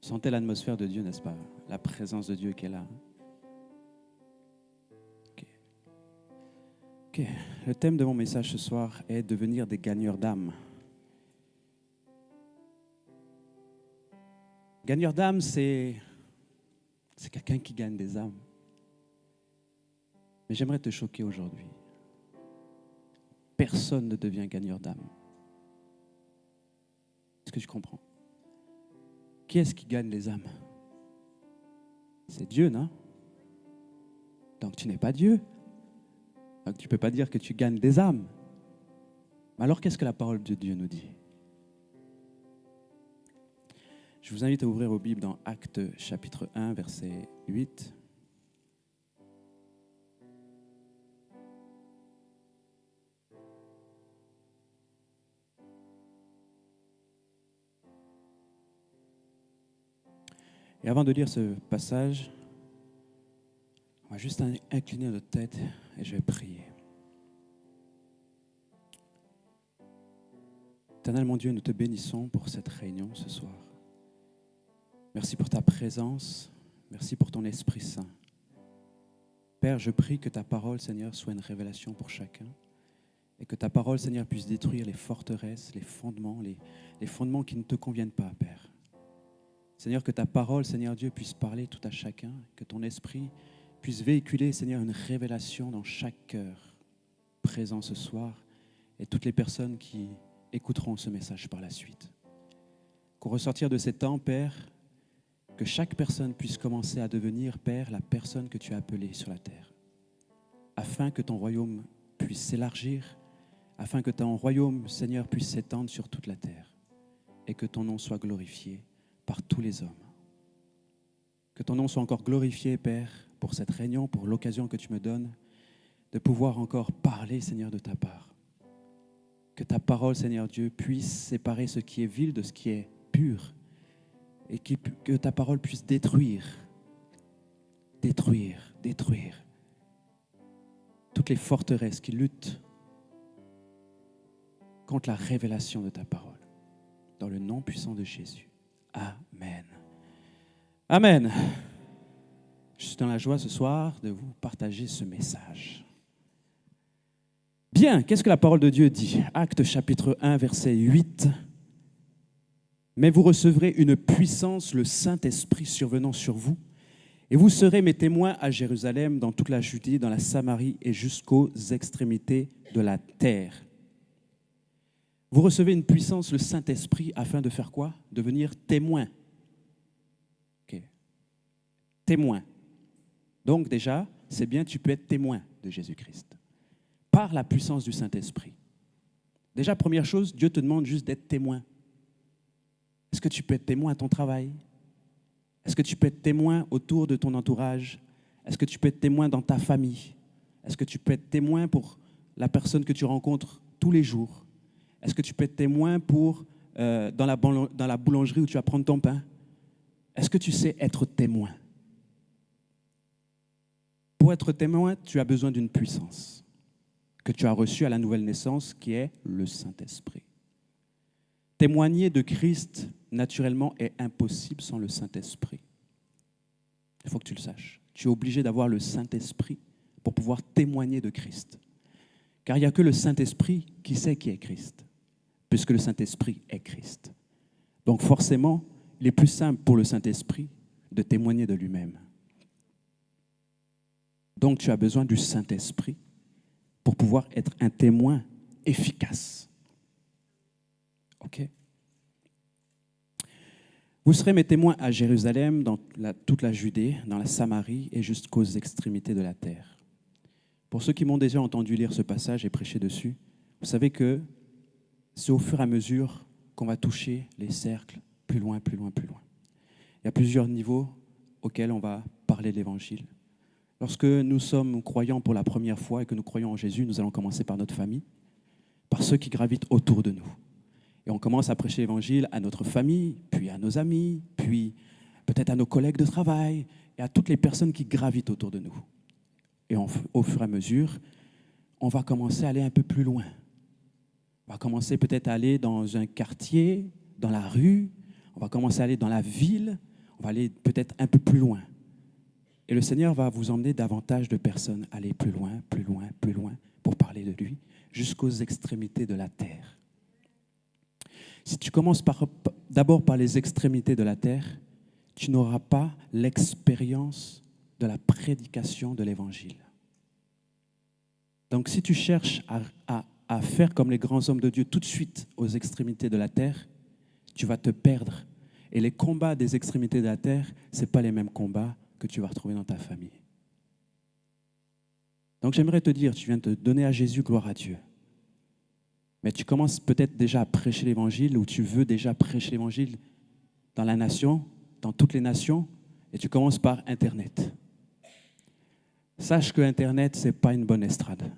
sentez l'atmosphère de Dieu, n'est-ce pas? La présence de Dieu qui est là. Ok. Le thème de mon message ce soir est devenir des gagneurs d'âme. Gagneur d'âme, c'est quelqu'un qui gagne des âmes. Mais j'aimerais te choquer aujourd'hui. Personne ne devient gagneur d'âme. Est-ce que tu comprends? Qui est-ce qui gagne les âmes? C'est Dieu, non? Donc tu n'es pas Dieu. Donc tu ne peux pas dire que tu gagnes des âmes. Mais alors qu'est-ce que la parole de Dieu nous dit? Je vous invite à ouvrir vos Bibles dans Actes chapitre 1, verset 8. Et avant de lire ce passage, on va juste incliner notre tête et je vais prier. Éternel mon Dieu, nous te bénissons pour cette réunion ce soir. Merci pour ta présence, merci pour ton Esprit Saint. Père, je prie que ta parole, Seigneur, soit une révélation pour chacun et que ta parole, Seigneur, puisse détruire les forteresses, les fondements qui ne te conviennent pas, Père. Seigneur, que ta parole, Seigneur Dieu, puisse parler tout à chacun, que ton esprit puisse véhiculer, Seigneur, une révélation dans chaque cœur présent ce soir et toutes les personnes qui écouteront ce message par la suite. Qu'au ressortir de ces temps, Père, que chaque personne puisse commencer à devenir, Père, la personne que tu as appelée sur la terre, afin que ton royaume puisse s'élargir, afin que ton royaume, Seigneur, puisse s'étendre sur toute la terre et que ton nom soit glorifié par tous les hommes. Que ton nom soit encore glorifié, Père, pour cette réunion, pour l'occasion que tu me donnes de pouvoir encore parler, Seigneur, de ta part. Que ta parole, Seigneur Dieu, puisse séparer ce qui est vil de ce qui est pur et que ta parole puisse détruire toutes les forteresses qui luttent contre la révélation de ta parole. Dans le nom puissant de Jésus. Amen. Amen. Je suis dans la joie ce soir de vous partager ce message. Bien, qu'est-ce que la parole de Dieu dit? Actes chapitre 1, verset 8. Mais vous recevrez une puissance, le Saint-Esprit survenant sur vous, et vous serez mes témoins à Jérusalem, dans toute la Judée, dans la Samarie et jusqu'aux extrémités de la terre. Vous recevez une puissance, le Saint-Esprit, afin de faire quoi? Devenir témoin. Okay. Témoin. Donc déjà, c'est bien, tu peux être témoin de Jésus-Christ. Par la puissance du Saint-Esprit. Déjà, première chose, Dieu te demande juste d'être témoin. Est-ce que tu peux être témoin à ton travail? Est-ce que tu peux être témoin autour de ton entourage? Est-ce que tu peux être témoin dans ta famille? Est-ce que tu peux être témoin pour la personne que tu rencontres tous les jours? Est-ce que tu peux être témoin dans la boulangerie où tu vas prendre ton pain? Est-ce que tu sais être témoin? Pour être témoin, tu as besoin d'une puissance que tu as reçue à la nouvelle naissance, qui est le Saint-Esprit. Témoigner de Christ, naturellement, est impossible sans le Saint-Esprit. Il faut que tu le saches. Tu es obligé d'avoir le Saint-Esprit pour pouvoir témoigner de Christ. Car il n'y a que le Saint-Esprit qui sait qui est Christ, puisque le Saint-Esprit est Christ. Donc forcément, il est plus simple pour le Saint-Esprit de témoigner de lui-même. Donc tu as besoin du Saint-Esprit pour pouvoir être un témoin efficace. OK? Vous serez mes témoins à Jérusalem, dans toute la Judée, dans la Samarie et jusqu'aux extrémités de la terre. Pour ceux qui m'ont déjà entendu lire ce passage et prêcher dessus, vous savez que c'est au fur et à mesure qu'on va toucher les cercles plus loin, plus loin, plus loin. Il y a plusieurs niveaux auxquels on va parler de l'Évangile. Lorsque nous sommes croyants pour la première fois et que nous croyons en Jésus, nous allons commencer par notre famille, par ceux qui gravitent autour de nous. Et on commence à prêcher l'Évangile à notre famille, puis à nos amis, puis peut-être à nos collègues de travail et à toutes les personnes qui gravitent autour de nous. Et au fur et à mesure, on va commencer à aller un peu plus loin. On va commencer peut-être à aller dans un quartier, dans la rue, on va commencer à aller dans la ville, On va aller peut-être un peu plus loin. Et le Seigneur va vous emmener davantage de personnes à aller plus loin, plus loin, plus loin pour parler de lui, jusqu'aux extrémités de la terre. Si tu commences d'abord par les extrémités de la terre, tu n'auras pas l'expérience de la prédication de l'Évangile. Donc si tu cherches à faire comme les grands hommes de Dieu tout de suite aux extrémités de la terre, tu vas te perdre. Et les combats des extrémités de la terre, ce n'est pas les mêmes combats que tu vas retrouver dans ta famille. Donc j'aimerais te dire, tu viens de donner à Jésus, gloire à Dieu. Mais tu commences peut-être déjà à prêcher l'Évangile ou tu veux déjà prêcher l'Évangile dans la nation, dans toutes les nations, et tu commences par Internet. Sache que Internet, ce n'est pas une bonne estrade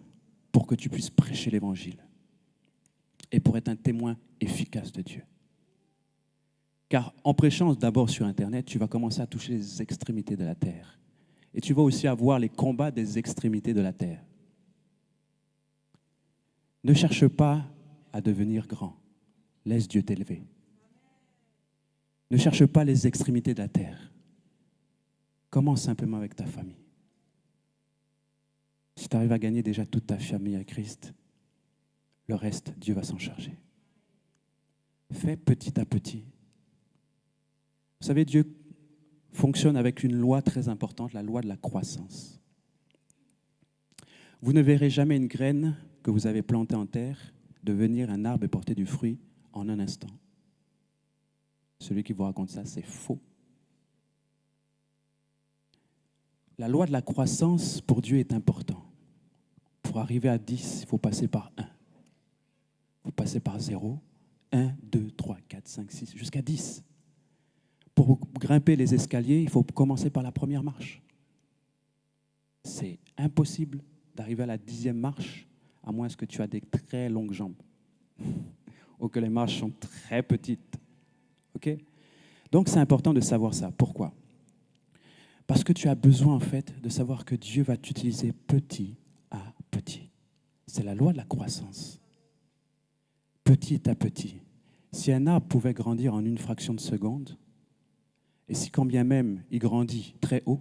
pour que tu puisses prêcher l'Évangile et pour être un témoin efficace de Dieu. Car en prêchant d'abord sur Internet, tu vas commencer à toucher les extrémités de la terre. Et tu vas aussi avoir les combats des extrémités de la terre. Ne cherche pas à devenir grand. Laisse Dieu t'élever. Ne cherche pas les extrémités de la terre. Commence simplement avec ta famille. Si tu arrives à gagner déjà toute ta famille à Christ, le reste, Dieu va s'en charger. Fais petit à petit. Vous savez, Dieu fonctionne avec une loi très importante, la loi de la croissance. Vous ne verrez jamais une graine que vous avez plantée en terre devenir un arbre et porter du fruit en un instant. Celui qui vous raconte ça, c'est faux. La loi de la croissance, pour Dieu, est importante. Pour arriver à 10, il faut passer par 1. Il faut passer par 0, 1, 2, 3, 4, 5, 6, jusqu'à 10. Pour grimper les escaliers, il faut commencer par la première marche. C'est impossible d'arriver à la 10e marche, à moins que tu aies des très longues jambes ou que les marches sont très petites. Okay? Donc, c'est important de savoir ça. Pourquoi? Parce que tu as besoin, en fait, de savoir que Dieu va t'utiliser petit à petit. C'est la loi de la croissance. Petit à petit. Si un arbre pouvait grandir en une fraction de seconde, et si quand bien même il grandit très haut,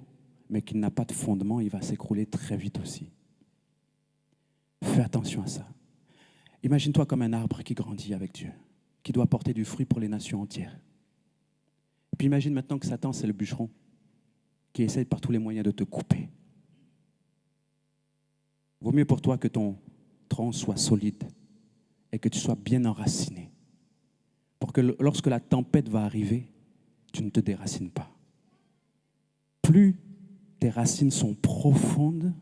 mais qu'il n'a pas de fondement, il va s'écrouler très vite aussi. Fais attention à ça. Imagine-toi comme un arbre qui grandit avec Dieu, qui doit porter du fruit pour les nations entières. Et puis imagine maintenant que Satan, c'est le bûcheron, qui essaie par tous les moyens de te couper. Vaut mieux pour toi que ton tronc soit solide et que tu sois bien enraciné, pour que lorsque la tempête va arriver, tu ne te déracines pas. Plus tes racines sont profondes,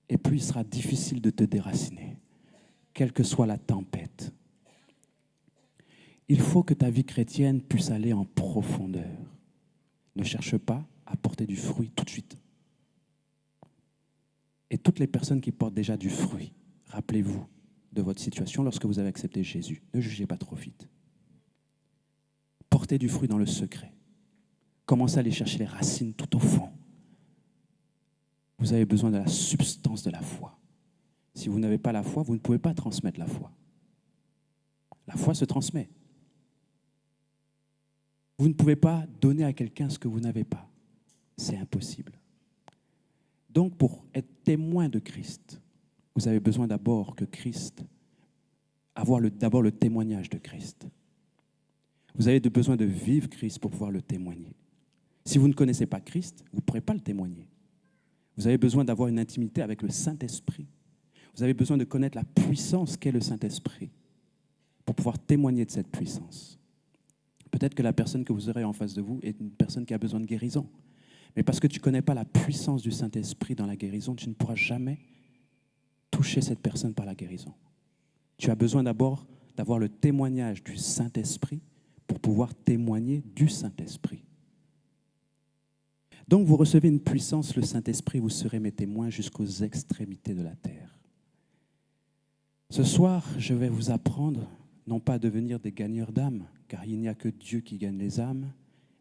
et plus il sera difficile de te déraciner, quelle que soit la tempête. Il faut que ta vie chrétienne puisse aller en profondeur. Ne cherche pas à porter du fruit tout de suite. Et toutes les personnes qui portent déjà du fruit, rappelez-vous de votre situation lorsque vous avez accepté Jésus. Ne jugez pas trop vite. Portez du fruit dans le secret. Commencez à aller chercher les racines tout au fond. Vous avez besoin de la substance de la foi. Si vous n'avez pas la foi, vous ne pouvez pas transmettre la foi. La foi se transmet. Vous ne pouvez pas donner à quelqu'un ce que vous n'avez pas. C'est impossible. Donc, pour être témoin de Christ, vous avez besoin d'abord que Christ, d'abord le témoignage de Christ. Vous avez besoin de vivre Christ pour pouvoir le témoigner. Si vous ne connaissez pas Christ, vous ne pourrez pas le témoigner. Vous avez besoin d'avoir une intimité avec le Saint-Esprit. Vous avez besoin de connaître la puissance qu'est le Saint-Esprit pour pouvoir témoigner de cette puissance. Peut-être que la personne que vous aurez en face de vous est une personne qui a besoin de guérison. Mais parce que tu ne connais pas la puissance du Saint-Esprit dans la guérison, tu ne pourras jamais toucher cette personne par la guérison. Tu as besoin d'abord d'avoir le témoignage du Saint-Esprit pour pouvoir témoigner du Saint-Esprit. Donc vous recevez une puissance, le Saint-Esprit, vous serez mes témoins jusqu'aux extrémités de la terre. Ce soir, je vais vous apprendre, non pas à devenir des gagneurs d'âmes, car il n'y a que Dieu qui gagne les âmes,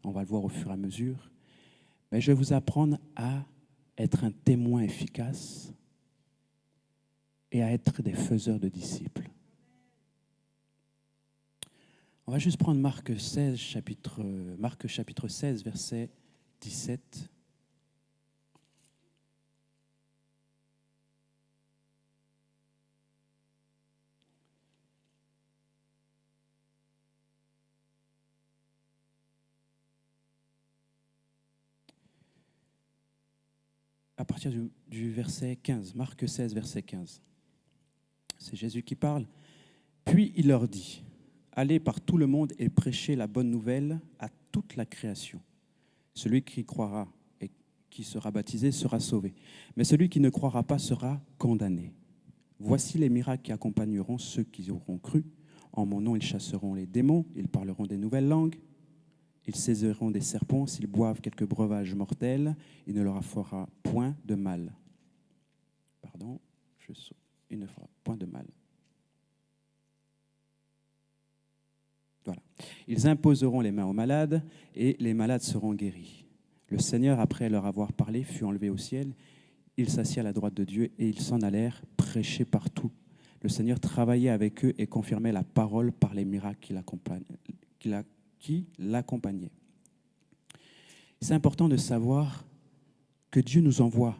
on va le voir au fur et à mesure, mais je vais vous apprendre à être un témoin efficace et à être des faiseurs de disciples. On va juste prendre Marc chapitre 16, verset 17. À partir du verset 15, Marc 16, verset 15. C'est Jésus qui parle. Puis il leur dit, allez par tout le monde et prêchez la bonne nouvelle à toute la création. Celui qui croira et qui sera baptisé sera sauvé, mais celui qui ne croira pas sera condamné. Voici les miracles qui accompagneront ceux qui auront cru. En mon nom, ils chasseront les démons, ils parleront des nouvelles langues, ils saisiront des serpents, s'ils boivent quelques breuvages mortels, il ne leur fera point de mal. Il ne fera point de mal. Voilà. Ils imposeront les mains aux malades et les malades seront guéris. Le Seigneur, après leur avoir parlé, fut enlevé au ciel. Il s'assit à la droite de Dieu et ils s'en allèrent prêcher partout. Le Seigneur travaillait avec eux et confirmait la parole par les miracles qui l'accompagnaient. C'est important de savoir que Dieu nous envoie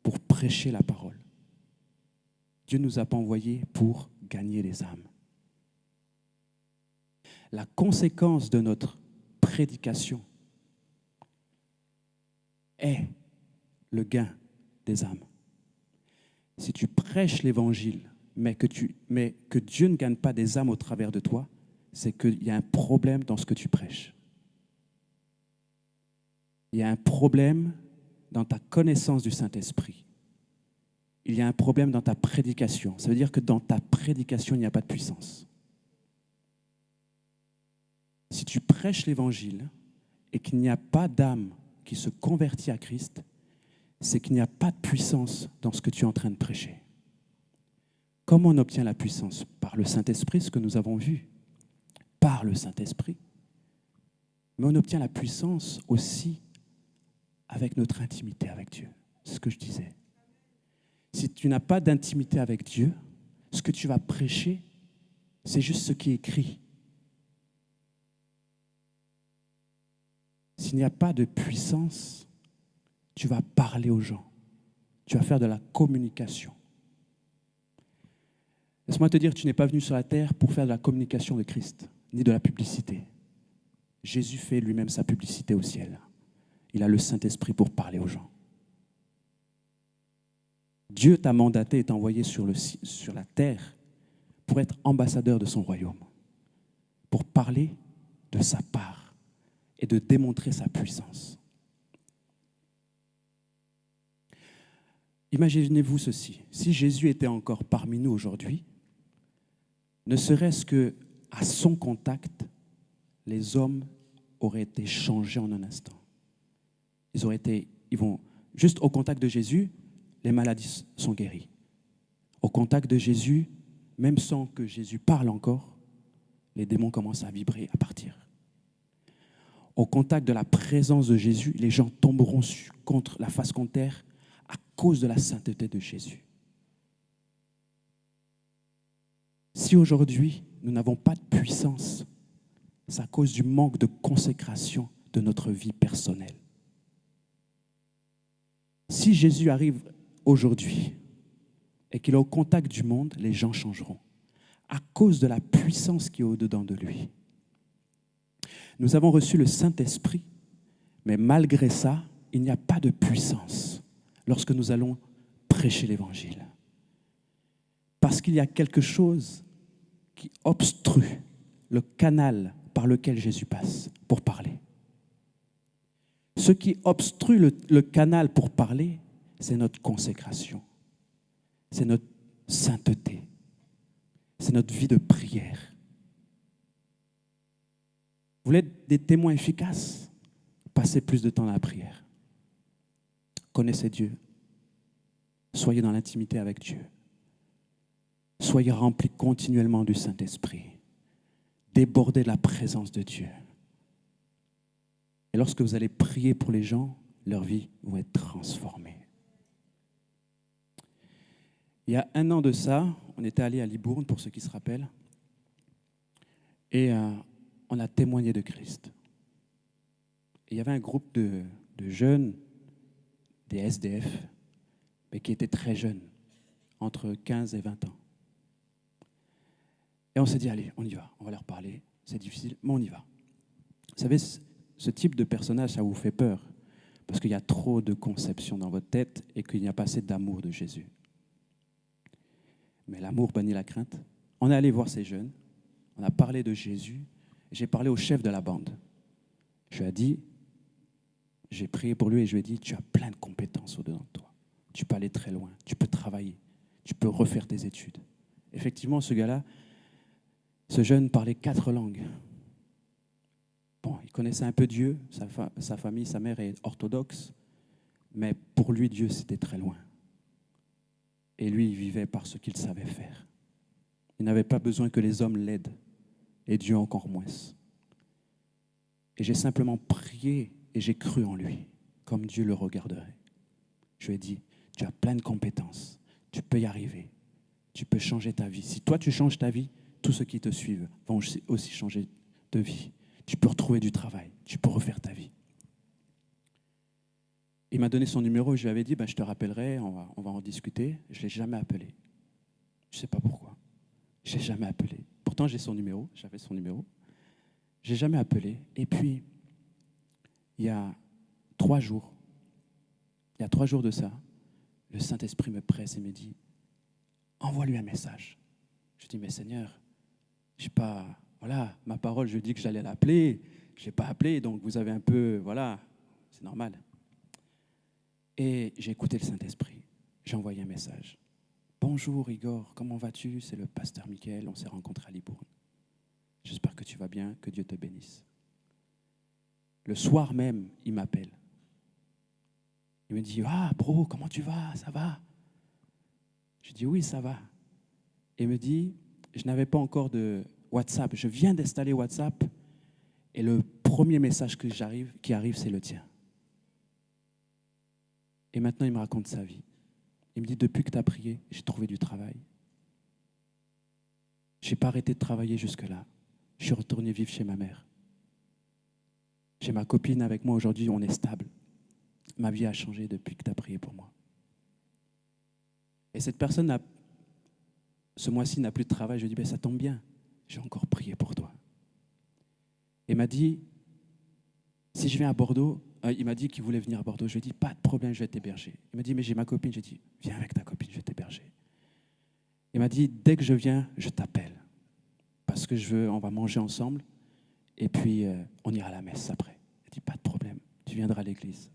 pour prêcher la parole. Dieu ne nous a pas envoyés pour gagner les âmes. La conséquence de notre prédication est le gain des âmes. Si tu prêches l'évangile, mais que Dieu ne gagne pas des âmes au travers de toi, c'est qu'il y a un problème dans ce que tu prêches. Il y a un problème dans ta connaissance du Saint-Esprit. Il y a un problème dans ta prédication. Ça veut dire que dans ta prédication, il n'y a pas de puissance. Si tu prêches l'évangile et qu'il n'y a pas d'âme qui se convertit à Christ, c'est qu'il n'y a pas de puissance dans ce que tu es en train de prêcher. Comment on obtient la puissance? Par le Saint-Esprit, ce que nous avons vu. Par le Saint-Esprit. Mais on obtient la puissance aussi avec notre intimité avec Dieu. C'est ce que je disais. Si tu n'as pas d'intimité avec Dieu, ce que tu vas prêcher, c'est juste ce qui est écrit. S'il n'y a pas de puissance, tu vas parler aux gens. Tu vas faire de la communication. Laisse-moi te dire, tu n'es pas venu sur la terre pour faire de la communication de Christ, ni de la publicité. Jésus fait lui-même sa publicité au ciel. Il a le Saint-Esprit pour parler aux gens. Dieu t'a mandaté et t'a envoyé sur la terre pour être ambassadeur de son royaume, pour parler de sa part et de démontrer sa puissance. Imaginez-vous ceci, si Jésus était encore parmi nous aujourd'hui, ne serait-ce qu'à son contact, les hommes auraient été changés en un instant. Juste au contact de Jésus, les maladies sont guéries. Au contact de Jésus, même sans que Jésus parle encore, les démons commencent à vibrer, à partir. Au contact de la présence de Jésus, les gens tomberont contre la face contre terre à cause de la sainteté de Jésus. Si aujourd'hui, nous n'avons pas de puissance, c'est à cause du manque de consécration de notre vie personnelle. Si Jésus arrive aujourd'hui et qu'il est au contact du monde, les gens changeront à cause de la puissance qui est au-dedans de lui. Nous avons reçu le Saint-Esprit, mais malgré ça, il n'y a pas de puissance lorsque nous allons prêcher l'Évangile. Parce qu'il y a quelque chose qui obstrue le canal par lequel Jésus passe pour parler. Ce qui obstrue le canal pour parler, c'est notre consécration, c'est notre sainteté, c'est notre vie de prière. Vous voulez être des témoins efficaces? Passez plus de temps dans la prière. Connaissez Dieu. Soyez dans l'intimité avec Dieu. Soyez remplis continuellement du Saint-Esprit. Débordez de la présence de Dieu. Et lorsque vous allez prier pour les gens, leur vie va être transformée. Il y a 1 an de ça, on était allé à Libourne, pour ceux qui se rappellent. Et on a témoigné de Christ. Et il y avait un groupe de jeunes, des SDF, mais qui étaient très jeunes, entre 15 et 20 ans. Et on s'est dit, allez, on y va, on va leur parler. C'est difficile, mais on y va. Vous savez, ce type de personnage, ça vous fait peur, parce qu'il y a trop de conceptions dans votre tête et qu'il n'y a pas assez d'amour de Jésus. Mais l'amour bannit la crainte. On est allé voir ces jeunes, on a parlé de Jésus, j'ai parlé au chef de la bande. Je lui ai dit, j'ai prié pour lui et je lui ai dit, tu as plein de compétences au-dedans de toi. Tu peux aller très loin, tu peux travailler, tu peux refaire tes études. Effectivement, ce gars-là, ce jeune parlait 4 langues. Bon, il connaissait un peu Dieu, sa famille, sa mère est orthodoxe, mais pour lui, Dieu, c'était très loin. Et lui, il vivait par ce qu'il savait faire. Il n'avait pas besoin que les hommes l'aident, et Dieu encore moins. Et j'ai simplement prié et j'ai cru en lui, comme Dieu le regarderait. Je lui ai dit, tu as plein de compétences, tu peux y arriver, tu peux changer ta vie. Si toi, tu changes ta vie, tous ceux qui te suivent vont aussi changer de vie. Tu peux retrouver du travail, tu peux refaire ta vie. Il m'a donné son numéro et je lui avais dit, je te rappellerai, on va en discuter. Je ne l'ai jamais appelé. Je ne sais pas pourquoi. Je ne l'ai jamais appelé. Pourtant, j'avais son numéro. Je n'ai jamais appelé. Et puis, il y a 3 jours de ça, le Saint-Esprit me presse et me dit, envoie-lui un message. Je dis, mais Seigneur, je sais pas, voilà, ma parole, je dis que j'allais l'appeler, je ne l'ai pas appelé, donc vous avez un peu, voilà, c'est normal. Et j'ai écouté le Saint-Esprit, j'ai envoyé un message. Bonjour Igor, comment vas-tu? C'est le pasteur Michael, on s'est rencontrés à Libourne. J'espère que tu vas bien, que Dieu te bénisse. Le soir même, il m'appelle. Il me dit, ah bro, comment tu vas? Ça va? Je dis, oui, ça va. Et il me dit, je n'avais pas encore de WhatsApp. Je viens d'installer WhatsApp et le premier message qui arrive, c'est le tien. Et maintenant, il me raconte sa vie. Il me dit, depuis que tu as prié, j'ai trouvé du travail. Je n'ai pas arrêté de travailler jusque-là. Je suis retourné vivre chez ma mère. J'ai ma copine avec moi aujourd'hui, on est stable. Ma vie a changé depuis que tu as prié pour moi. Et cette personne, ce mois-ci, n'a plus de travail. Je lui ai dit, ça tombe bien, j'ai encore prié pour toi. Et il m'a dit, si je viens à Bordeaux, il m'a dit qu'il voulait venir à Bordeaux. Je lui ai dit, pas de problème, je vais t'héberger. Il m'a dit, mais j'ai ma copine. J'ai dit, viens avec ta copine, je vais t'héberger. Il m'a dit, dès que je viens, je t'appelle. Parce que on va manger ensemble. Et puis, on ira à la messe après. Il dit, pas de problème, tu viendras à l'église.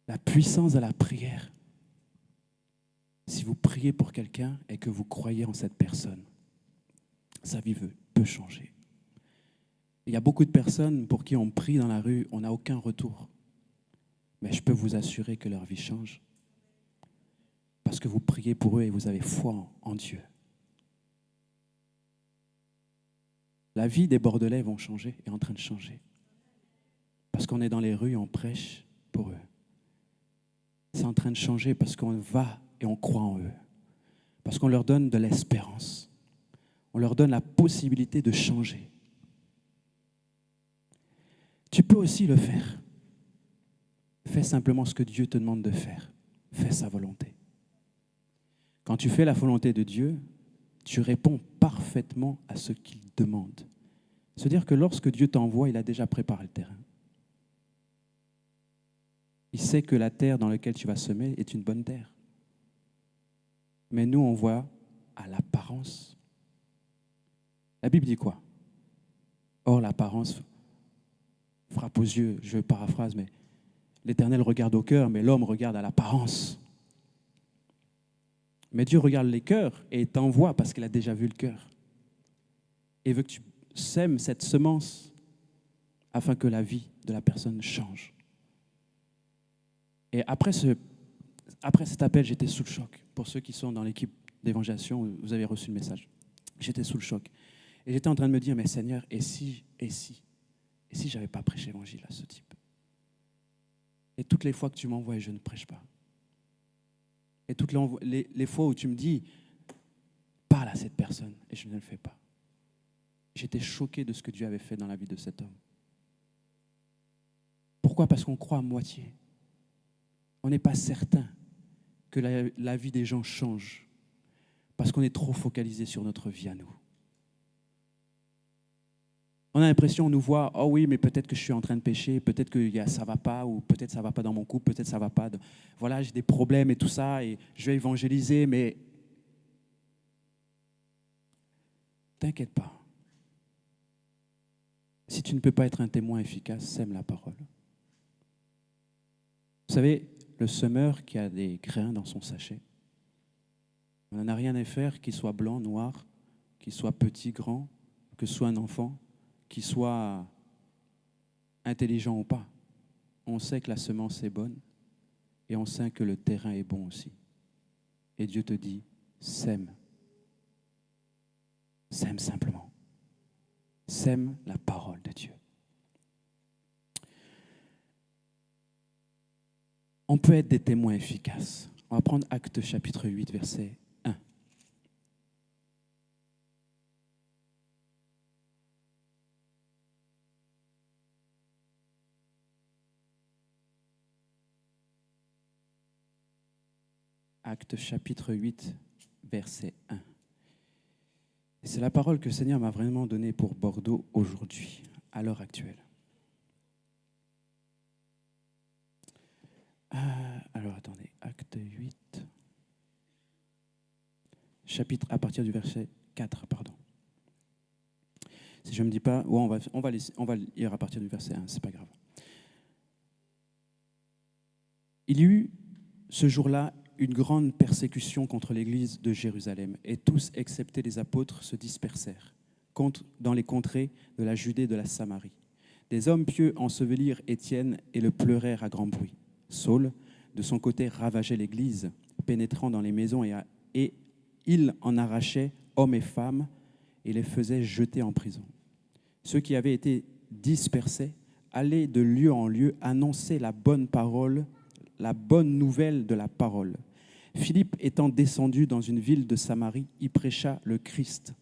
La puissance de la prière. Si vous priez pour quelqu'un et que vous croyez en cette personne, sa vie peut changer. Il y a beaucoup de personnes pour qui on prie dans la rue, on n'a aucun retour. Mais je peux vous assurer que leur vie change. Parce que vous priez pour eux et vous avez foi en Dieu. La vie des Bordelais est en train de changer. Parce qu'on est dans les rues et on prêche pour eux. C'est en train de changer parce qu'on va et on croit en eux. Parce qu'on leur donne de l'espérance. On leur donne la possibilité de changer. Tu peux aussi le faire. Fais simplement ce que Dieu te demande de faire. Fais sa volonté. Quand tu fais la volonté de Dieu, tu réponds parfaitement à ce qu'il demande. C'est-à-dire que lorsque Dieu t'envoie, il a déjà préparé le terrain. Il sait que la terre dans laquelle tu vas semer est une bonne terre. Mais nous, on voit à l'apparence. La Bible dit quoi? Or, l'apparence frappe aux yeux. Je paraphrase, mais l'Éternel regarde au cœur, mais l'homme regarde à l'apparence. Mais Dieu regarde les cœurs et t'envoie parce qu'il a déjà vu le cœur. Et veut que tu sèmes cette semence afin que la vie de la personne change. Et après cet appel, j'étais sous le choc. Pour ceux qui sont dans l'équipe d'évangélisation, vous avez reçu le message. J'étais sous le choc. Et j'étais en train de me dire, mais Seigneur, et si je n'avais pas prêché l'évangile à ce type? Et toutes les fois que tu m'envoies, je ne prêche pas. Et toutes les fois où tu me dis, parle à cette personne, et je ne le fais pas. J'étais choqué de ce que Dieu avait fait dans la vie de cet homme. Pourquoi? Parce qu'on croit à moitié. On n'est pas certain que la vie des gens change parce qu'on est trop focalisé sur notre vie à nous. On a l'impression, on nous voit, oh oui, mais peut-être que je suis en train de pécher, peut-être que ça ne va pas, ou peut-être ça ne va pas dans mon couple, peut-être ça ne va pas. Voilà, j'ai des problèmes et tout ça, et je vais évangéliser, mais t'inquiète pas. Si tu ne peux pas être un témoin efficace, sème la parole. Vous savez, le semeur qui a des grains dans son sachet, on n'en a rien à faire qu'il soit blanc, noir, qu'il soit petit, grand, que ce soit un enfant, qu'il soit intelligent ou pas. On sait que la semence est bonne et on sait que le terrain est bon aussi. Et Dieu te dit, sème. Sème simplement. Sème la parole de Dieu. On peut être des témoins efficaces. On va prendre Actes chapitre 8, verset 1. Actes chapitre 8, verset 1. Et c'est la parole que le Seigneur m'a vraiment donnée pour Bordeaux aujourd'hui, à l'heure actuelle. Alors attendez, Acte 8, chapitre à partir du verset 4, pardon. Si je ne me dis pas, ouais, on va lire à partir du verset 1, c'est pas grave. Il y eut ce jour-là une grande persécution contre l'église de Jérusalem, et tous, excepté les apôtres, se dispersèrent dans les contrées de la Judée et de la Samarie. Des hommes pieux ensevelirent Étienne et le pleurèrent à grand bruit. Saul, de son côté, ravageait l'église, pénétrant dans les maisons, et il en arrachait hommes et femmes et les faisait jeter en prison. Ceux qui avaient été dispersés allaient de lieu en lieu annoncer la bonne parole, la bonne nouvelle de la parole. Philippe étant descendu dans une ville de Samarie, y prêcha le Christ.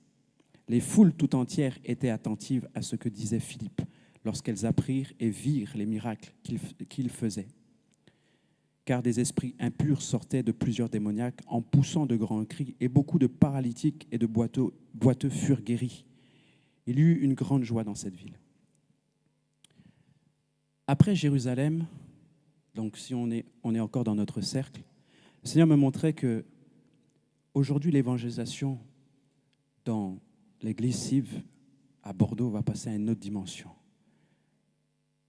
Les foules tout entières étaient attentives à ce que disait Philippe, lorsqu'elles apprirent et virent les miracles qu'il faisait. Car des esprits impurs sortaient de plusieurs démoniaques en poussant de grands cris, et beaucoup de paralytiques et de boiteux furent guéris. Il y eut une grande joie dans cette ville. Après Jérusalem, donc si on est encore dans notre cercle, le Seigneur me montrait que aujourd'hui l'évangélisation dans l'église Cive à Bordeaux va passer à une autre dimension.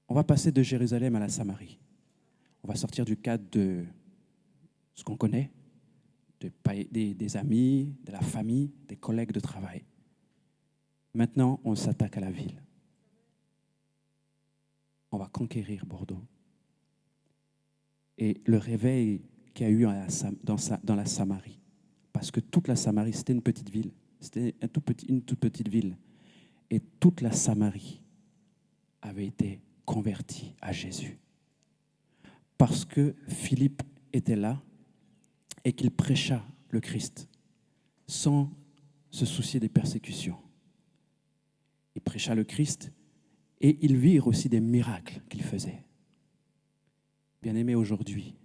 On va passer de Jérusalem à la Samarie. On va sortir du cadre de ce qu'on connaît, des amis, de la famille, des collègues de travail. Maintenant, on s'attaque à la ville. On va conquérir Bordeaux. Et le réveil qu'il y a eu dans la Samarie, parce que toute la Samarie, c'était une petite ville, c'était une toute petite ville, et toute la Samarie avait été convertie à Jésus. Parce que Philippe était là et qu'il prêcha le Christ sans se soucier des persécutions. Il prêcha le Christ et ils virent aussi des miracles qu'il faisait. Bien-aimés, aujourd'hui,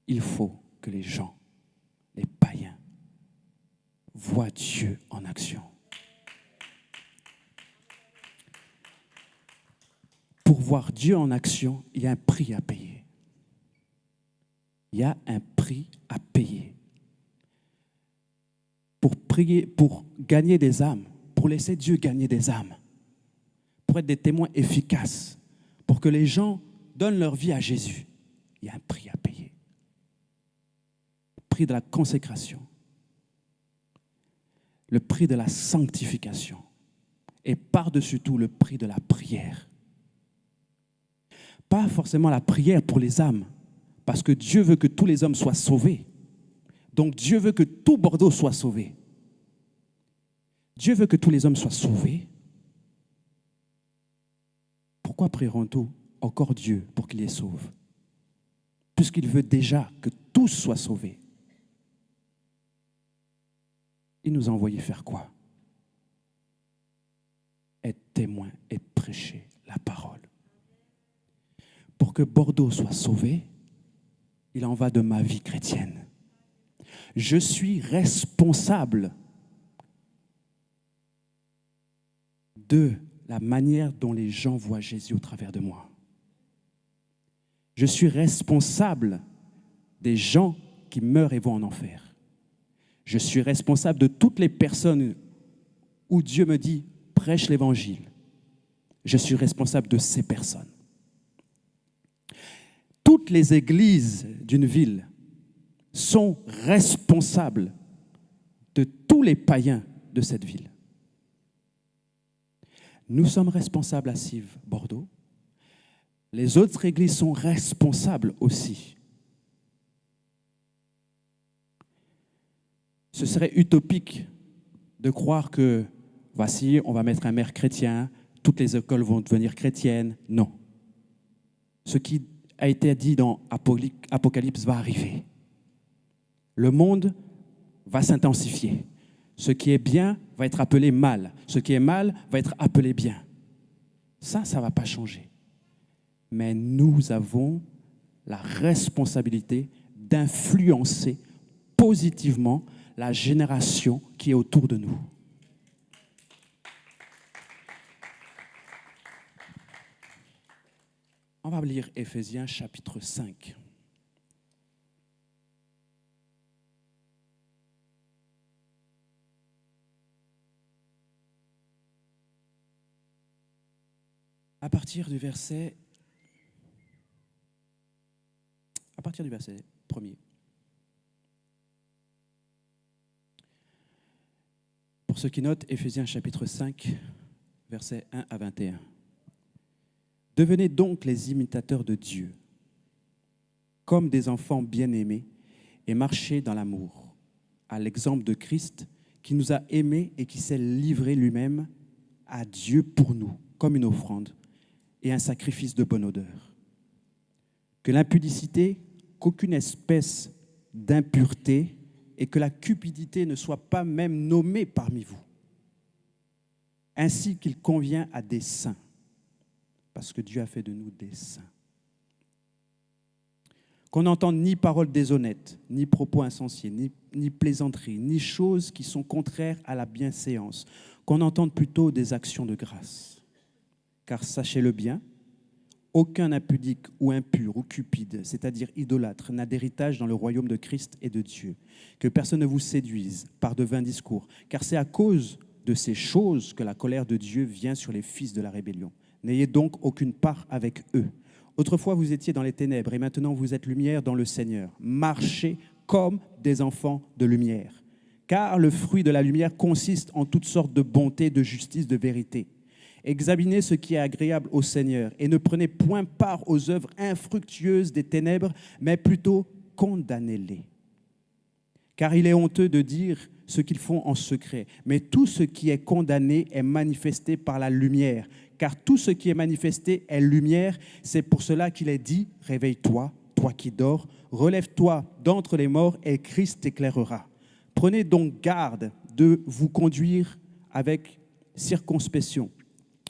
il faut que les gens, les païens, voient Dieu en action. Pour voir Dieu en action, il y a un prix à payer. Il y a un prix à payer. Pour prier, pour gagner des âmes, pour laisser Dieu gagner des âmes, pour être des témoins efficaces, pour que les gens donnent leur vie à Jésus, il y a un prix à payer. Le prix de la consécration, le prix de la sanctification et par-dessus tout le prix de la prière. Pas forcément la prière pour les âmes, parce que Dieu veut que tous les hommes soient sauvés. Donc Dieu veut que tout Bordeaux soit sauvé. Dieu veut que tous les hommes soient sauvés. Pourquoi prierons-nous encore Dieu pour qu'il les sauve? Puisqu'il veut déjà que tous soient sauvés. Il nous a envoyé faire quoi? témoin et de prêcher la parole. Pour que Bordeaux soit sauvé, il en va de ma vie chrétienne. Je suis responsable de la manière dont les gens voient Jésus au travers de moi. Je suis responsable des gens qui meurent et vont en enfer. Je suis responsable de toutes les personnes où Dieu me dit « prêche l'évangile ». Je suis responsable de ces personnes. Toutes les églises d'une ville sont responsables de tous les païens de cette ville. Nous sommes responsables à Cives, Bordeaux. Les autres églises sont responsables aussi. Ce serait utopique de croire que, voici, on va mettre un maire chrétien, toutes les écoles vont devenir chrétiennes. Non. Ce qui a été dit dans Apocalypse va arriver. Le monde va s'intensifier. Ce qui est bien va être appelé mal. Ce qui est mal va être appelé bien. Ça ne va pas changer. Mais nous avons la responsabilité d'influencer positivement la génération qui est autour de nous. On va lire Éphésiens chapitre 5. À partir du verset 1er. Pour ceux qui notent, Éphésiens chapitre 5, versets 1 à 21. Devenez donc les imitateurs de Dieu, comme des enfants bien-aimés, et marchez dans l'amour, à l'exemple de Christ, qui nous a aimés et qui s'est livré lui-même à Dieu pour nous, comme une offrande et un sacrifice de bonne odeur. Que l'impudicité, qu'aucune espèce d'impureté et que la cupidité ne soit pas même nommée parmi vous, ainsi qu'il convient à des saints, parce que Dieu a fait de nous des saints. Qu'on n'entende ni paroles déshonnêtes, ni propos insensés, ni plaisanteries, ni choses qui sont contraires à la bienséance, qu'on entende plutôt des actions de grâce. Car sachez-le bien, aucun impudique ou impur ou cupide, c'est-à-dire idolâtre, n'a d'héritage dans le royaume de Christ et de Dieu. Que personne ne vous séduise par de vains discours, car c'est à cause de ces choses que la colère de Dieu vient sur les fils de la rébellion. N'ayez donc aucune part avec eux. Autrefois, vous étiez dans les ténèbres et maintenant vous êtes lumière dans le Seigneur. Marchez comme des enfants de lumière. Car le fruit de la lumière consiste en toutes sortes de bonté, de justice, de vérité. Examinez ce qui est agréable au Seigneur et ne prenez point part aux œuvres infructueuses des ténèbres, mais plutôt condamnez-les. Car il est honteux de dire ce qu'ils font en secret, mais tout ce qui est condamné est manifesté par la lumière. Car tout ce qui est manifesté est lumière. C'est pour cela qu'il est dit « Réveille-toi, toi qui dors, relève-toi d'entre les morts et Christ t'éclairera. » Prenez donc garde de vous conduire avec circonspection,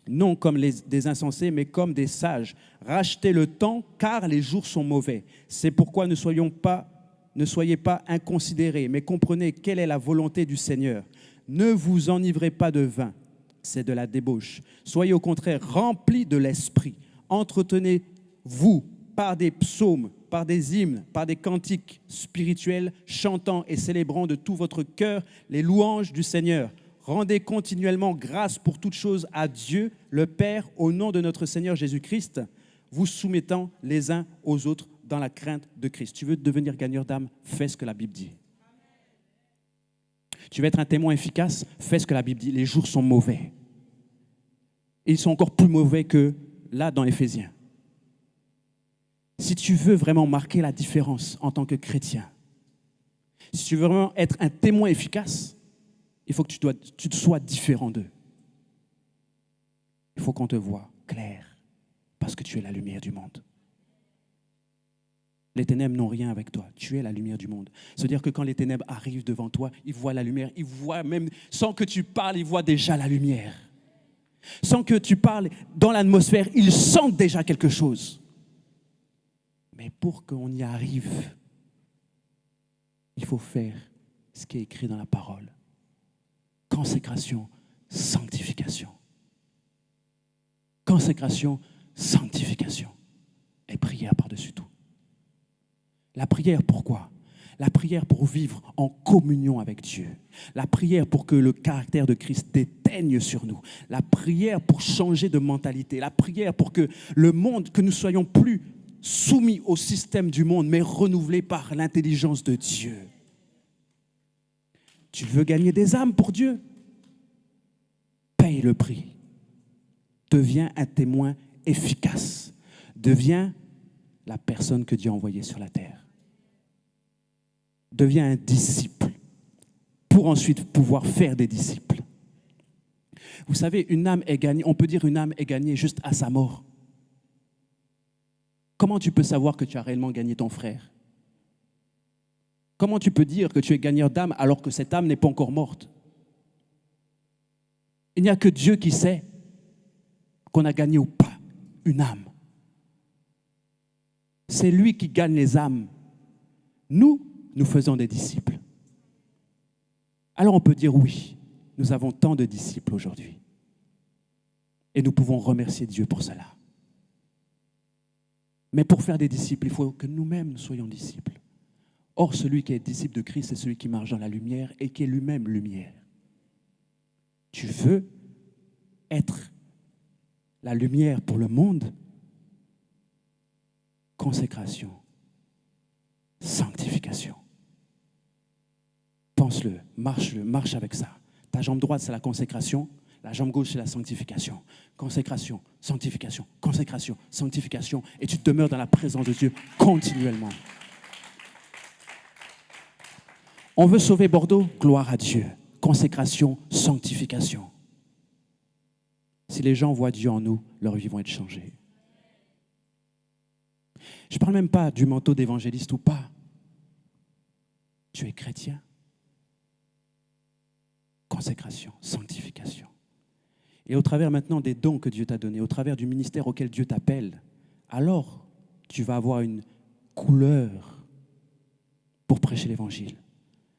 non comme des insensés, mais comme des sages. Rachetez le temps, car les jours sont mauvais. C'est pourquoi ne soyez pas inconsidérés, mais comprenez quelle est la volonté du Seigneur. Ne vous enivrez pas de vin, c'est de la débauche. Soyez au contraire remplis de l'esprit. Entretenez-vous par des psaumes, par des hymnes, par des cantiques spirituels, chantant et célébrant de tout votre cœur les louanges du Seigneur. Rendez continuellement grâce pour toutes choses à Dieu, le Père, au nom de notre Seigneur Jésus-Christ, vous soumettant les uns aux autres dans la crainte de Christ. Tu veux devenir gagneur d'âme, fais ce que la Bible dit. Tu veux être un témoin efficace, fais ce que la Bible dit. Les jours sont mauvais. Et ils sont encore plus mauvais que là dans Éphésiens. Si tu veux vraiment marquer la différence en tant que chrétien, si tu veux vraiment être un témoin efficace, il faut que tu sois différent d'eux. Il faut qu'on te voie clair, parce que tu es la lumière du monde. Les ténèbres n'ont rien avec toi. Tu es la lumière du monde. C'est-à-dire que quand les ténèbres arrivent devant toi, ils voient la lumière. Ils voient même, sans que tu parles, ils voient déjà la lumière. Sans que tu parles dans l'atmosphère, ils sentent déjà quelque chose. Mais pour qu'on y arrive, il faut faire ce qui est écrit dans la parole. Consécration, sanctification. Consécration, sanctification. Et prière par-dessus tout. La prière, pourquoi? La prière pour vivre en communion avec Dieu. La prière pour que le caractère de Christ déteigne sur nous. La prière pour changer de mentalité. La prière pour que le monde, que nous soyons plus soumis au système du monde, mais renouvelés par l'intelligence de Dieu. Tu veux gagner des âmes pour Dieu? Paye le prix. Deviens un témoin efficace. Deviens la personne que Dieu a envoyée sur la terre. Deviens un disciple pour ensuite pouvoir faire des disciples. Vous savez, une âme est gagnée, on peut dire une âme est gagnée juste à sa mort. Comment tu peux savoir que tu as réellement gagné ton frère? Comment tu peux dire que tu es gagneur d'âme alors que cette âme n'est pas encore morte? Il n'y a que Dieu qui sait qu'on a gagné ou pas une âme. C'est lui qui gagne les âmes. Nous faisons des disciples. Alors on peut dire oui, nous avons tant de disciples aujourd'hui. Et nous pouvons remercier Dieu pour cela. Mais pour faire des disciples, il faut que nous-mêmes soyons disciples. Or, celui qui est disciple de Christ, c'est celui qui marche dans la lumière et qui est lui-même lumière. Tu veux être la lumière pour le monde? Consécration, sanctification. Pense-le, marche avec ça. Ta jambe droite, c'est la consécration. La jambe gauche, c'est la sanctification. Consécration, sanctification, consécration, sanctification. Et tu demeures dans la présence de Dieu continuellement. On veut sauver Bordeaux? Gloire à Dieu. Consécration, sanctification. Si les gens voient Dieu en nous, leurs vies vont être changées. Je ne parle même pas du manteau d'évangéliste ou pas. Tu es chrétien. Consécration, sanctification. Et au travers maintenant des dons que Dieu t'a donnés, au travers du ministère auquel Dieu t'appelle, alors tu vas avoir une couleur pour prêcher l'évangile.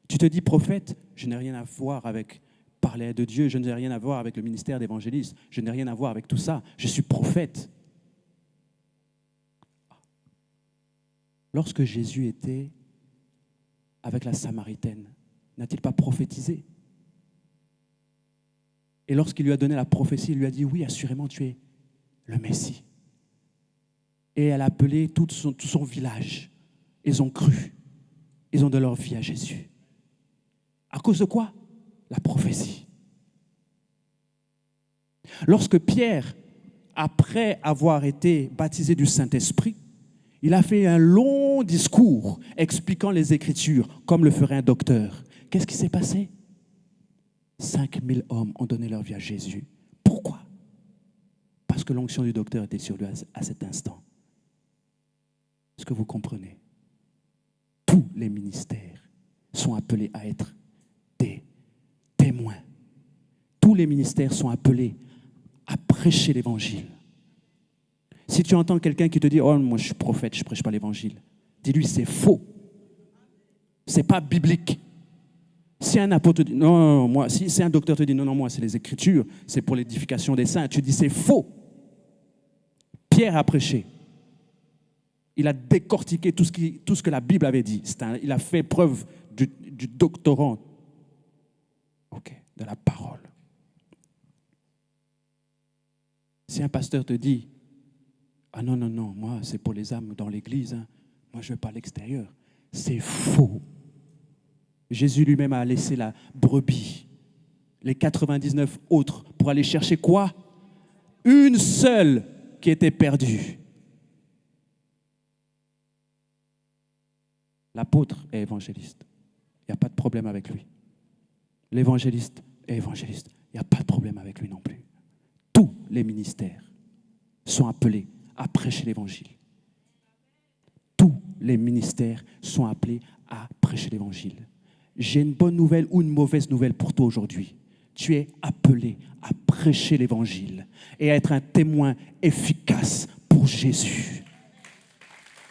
Tu te dis prophète, je n'ai rien à voir avec parler de Dieu, je n'ai rien à voir avec le ministère d'évangéliste, je n'ai rien à voir avec tout ça, je suis prophète. Lorsque Jésus était avec la Samaritaine, n'a-t-il pas prophétisé? Et lorsqu'il lui a donné la prophétie, il lui a dit, oui, assurément, tu es le Messie. Et elle a appelé tout son village. Ils ont cru. Ils ont donné leur vie à Jésus. À cause de quoi? La prophétie. Lorsque Pierre, après avoir été baptisé du Saint-Esprit, il a fait un long discours expliquant les Écritures, comme le ferait un docteur. Qu'est-ce qui s'est passé? 5000 hommes ont donné leur vie à Jésus. Pourquoi? Parce que l'onction du docteur était sur lui à cet instant. Est-ce que vous comprenez? Tous les ministères sont appelés à être des témoins. Tous les ministères sont appelés à prêcher l'évangile. Si tu entends quelqu'un qui te dit « Oh, moi je suis prophète, je ne prêche pas l'évangile », dis-lui c'est faux. Ce n'est pas biblique. Si un apôtre te dit non, moi, si un docteur te dit non, moi c'est les Écritures, c'est pour l'édification des saints, tu dis c'est faux. Pierre a prêché. Il a décortiqué tout ce que la Bible avait dit. Il a fait preuve du doctorat de la parole. Si un pasteur te dit ah non, moi c'est pour les âmes dans l'église, moi je ne veux pas à l'extérieur, c'est faux. Jésus lui-même a laissé la brebis, les 99 autres, pour aller chercher quoi? Une seule qui était perdue. L'apôtre est évangéliste. Il n'y a pas de problème avec lui. L'évangéliste est évangéliste. Il n'y a pas de problème avec lui non plus. Tous les ministères sont appelés à prêcher l'évangile. Tous les ministères sont appelés à prêcher l'évangile. J'ai une bonne nouvelle ou une mauvaise nouvelle pour toi aujourd'hui. Tu es appelé à prêcher l'Évangile et à être un témoin efficace pour Jésus.